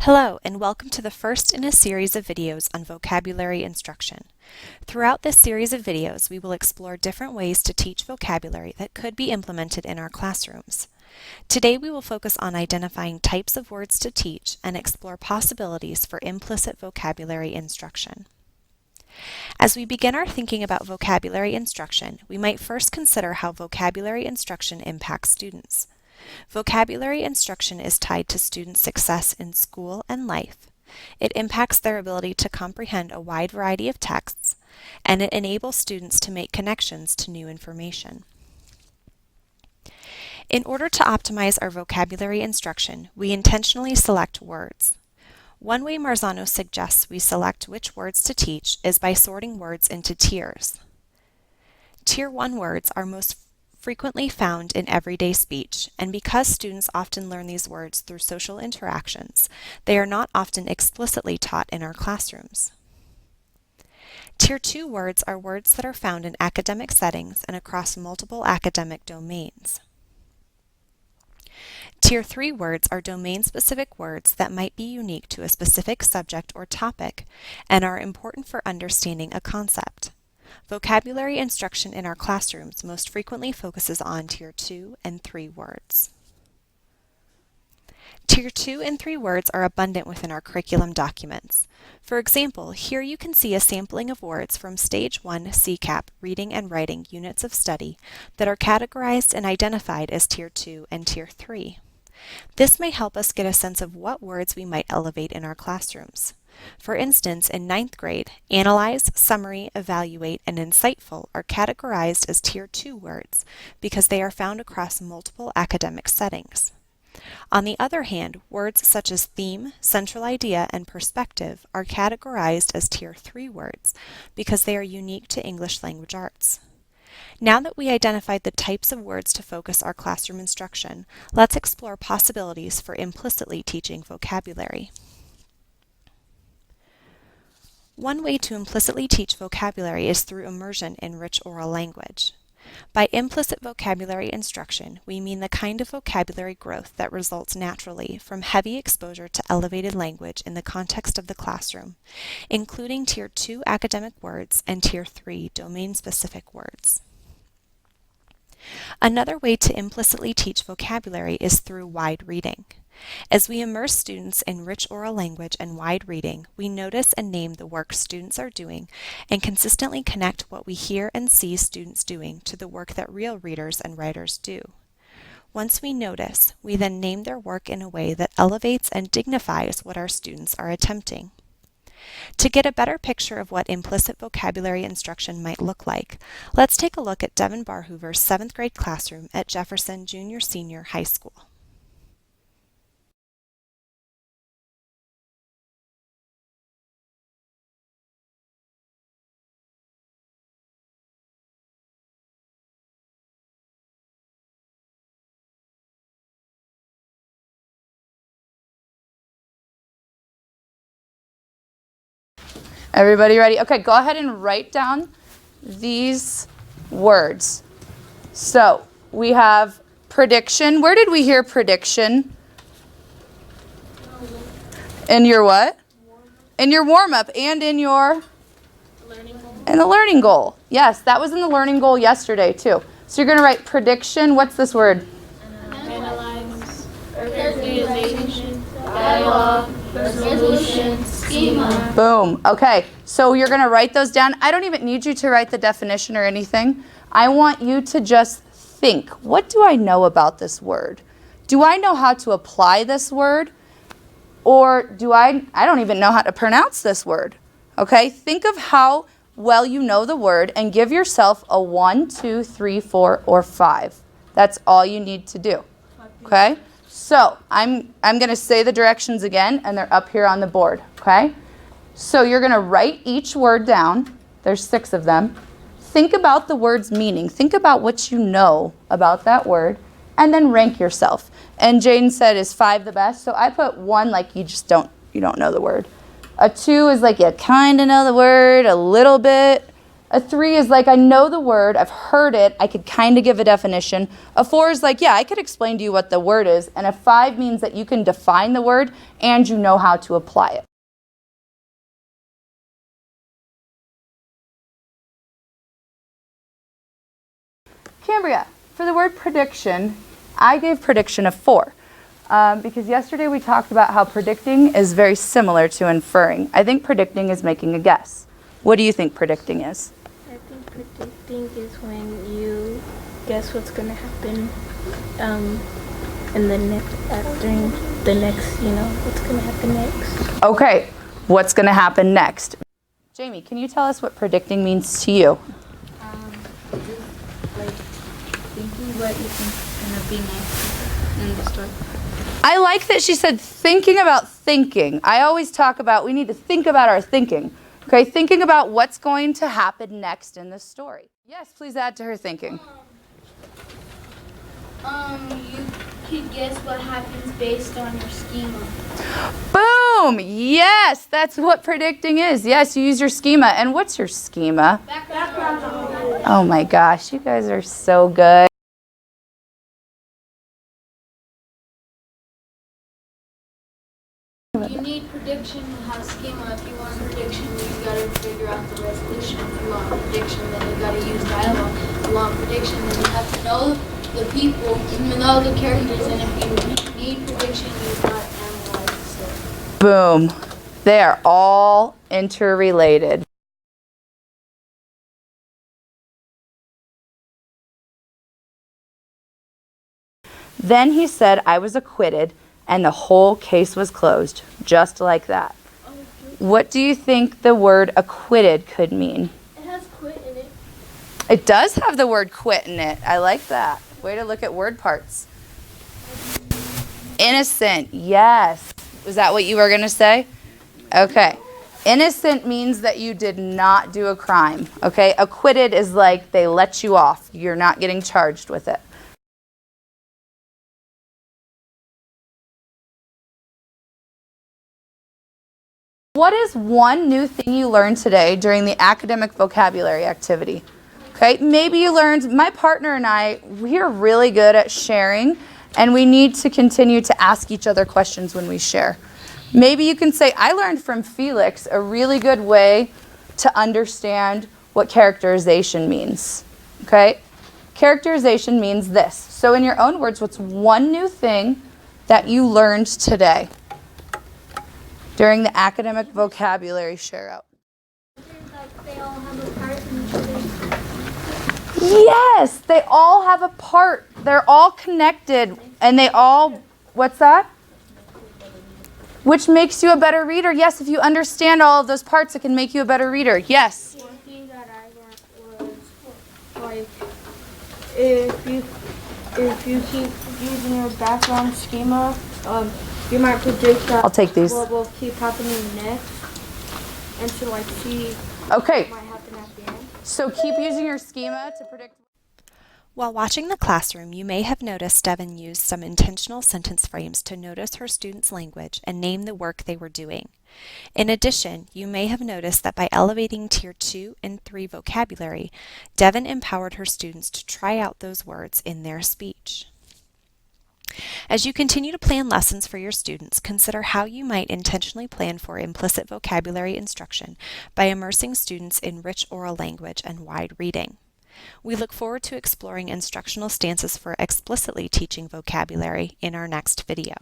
Hello, and welcome to the first in a series of videos on vocabulary instruction. Throughout this series of videos, we will explore different ways to teach vocabulary that could be implemented in our classrooms. Today, we will focus on identifying types of words to teach and explore possibilities for implicit vocabulary instruction. As we begin our thinking about vocabulary instruction, we might first consider how vocabulary instruction impacts students. Vocabulary instruction is tied to students' success in school and life. It impacts their ability to comprehend a wide variety of texts, and it enables students to make connections to new information. In order to optimize our vocabulary instruction, we intentionally select words. One way Marzano suggests we select which words to teach is by sorting words into tiers. Tier 1 words are most frequently found in everyday speech, and because students often learn these words through social interactions, they are not often explicitly taught in our classrooms. Tier 2 words are words that are found in academic settings and across multiple academic domains. Tier 3 words are domain-specific words that might be unique to a specific subject or topic and are important for understanding a concept. Vocabulary instruction in our classrooms most frequently focuses on Tier 2 and 3 words. Tier 2 and 3 words are abundant within our curriculum documents. For example, here you can see a sampling of words from Stage 1 CCAP Reading and Writing Units of Study that are categorized and identified as Tier 2 and Tier 3. This may help us get a sense of what words we might elevate in our classrooms. For instance, in 9th grade, analyze, summary, evaluate, and insightful are categorized as Tier 2 words because they are found across multiple academic settings. On the other hand, words such as theme, central idea, and perspective are categorized as Tier 3 words because they are unique to English language arts. Now that we identified the types of words to focus our classroom instruction, let's explore possibilities for implicitly teaching vocabulary. One way to implicitly teach vocabulary is through immersion in rich oral language. By implicit vocabulary instruction, we mean the kind of vocabulary growth that results naturally from heavy exposure to elevated language in the context of the classroom, including Tier 2 academic words and Tier 3 domain-specific words. Another way to implicitly teach vocabulary is through wide reading. As we immerse students in rich oral language and wide reading, we notice and name the work students are doing and consistently connect what we hear and see students doing to the work that real readers and writers do. Once we notice, we then name their work in a way that elevates and dignifies what our students are attempting. To get a better picture of what implicit vocabulary instruction might look like, let's take a look at Devin Barhoover's 7th grade classroom at Jefferson Junior-Senior High School. Everybody ready? Okay, go ahead and write down these words. So we have prediction. Where did we hear prediction? In your what? In your warm-up and in your? In the learning goal. Yes, that was in the learning goal yesterday too. So you're going to write prediction. What's this word? Analyze, characterization, dialogue, resolution, schema. Boom. Okay, so you're going to write those down. I don't even need you to write the definition or anything. I want you to just think, what do I know about this word? Do I know how to apply this word? Or do I don't even know how to pronounce this word. Okay, think of how well you know the word and give yourself a 1, 2, 3, 4, or 5. That's all you need to do. Okay? So I'm going to say the directions again, and they're up here on the board, okay? So you're going to write each word down. There's 6 of them. Think about the word's meaning. Think about what you know about that word, and then rank yourself. And Jaden said, is 5 the best? So I put 1 like you don't know the word. A 2 is like you kind of know the word a little bit. A 3 is like, I know the word, I've heard it, I could kind of give a definition. A 4 is like, yeah, I could explain to you what the word is. And a 5 means that you can define the word and you know how to apply it. Cambria, for the word prediction, I gave prediction a 4. Because yesterday we talked about how predicting is very similar to inferring. I think predicting is making a guess. What do you think predicting is? I think predicting is when you guess what's going to happen in the during the next, what's going to happen next. Okay, what's going to happen next? Jamie, can you tell us what predicting means to you? Like thinking what you think is going to be next in the story. I like that she said thinking about thinking. I always talk about we need to think about our thinking. Okay, thinking about what's going to happen next in the story. Yes, please add to her thinking. You could guess what happens based on your schema. Boom! Yes, that's what predicting is. Yes, you use your schema. And what's your schema? Background knowledge. Oh my gosh, you guys are so good. You need prediction to have schema. If you want prediction, you gotta figure out the resolution. If you want prediction, then you gotta use dialogue. If you want prediction, then you have to know the people, you know the characters, and if you need prediction, you gotta analyze the story. Boom. They are all interrelated. Then he said, I was acquitted, and the whole case was closed, just like that. What do you think the word acquitted could mean? It has quit in it. It does have the word quit in it. I like that. Way to look at word parts. Innocent, yes. Was that what you were going to say? Okay. Innocent means that you did not do a crime. Okay. Acquitted is like they let you off. You're not getting charged with it. What is one new thing you learned today during the academic vocabulary activity? Okay, maybe you learned, my partner and I, we are really good at sharing, and we need to continue to ask each other questions when we share. Maybe you can say, I learned from Felix a really good way to understand what characterization means. Okay, characterization means this. So in your own words, what's one new thing that you learned today during the academic vocabulary share out? They all have a part in each other. Yes, they all have a part. They're all connected, and they all, what's that? Which makes you a better reader. Yes, if you understand all of those parts, it can make you a better reader. Yes. One thing that I learned was like if you keep using your background schema, you might predict that I'll take these. what will keep happening next, and to like see Okay, what might happen at the end. so keep using your schema to predict. While watching the classroom, you may have noticed Devin used some intentional sentence frames to notice her students' language and name the work they were doing. In addition, you may have noticed that by elevating Tier 2 and 3 vocabulary, Devin empowered her students to try out those words in their speech. As you continue to plan lessons for your students, consider how you might intentionally plan for implicit vocabulary instruction by immersing students in rich oral language and wide reading. We look forward to exploring instructional stances for explicitly teaching vocabulary in our next video.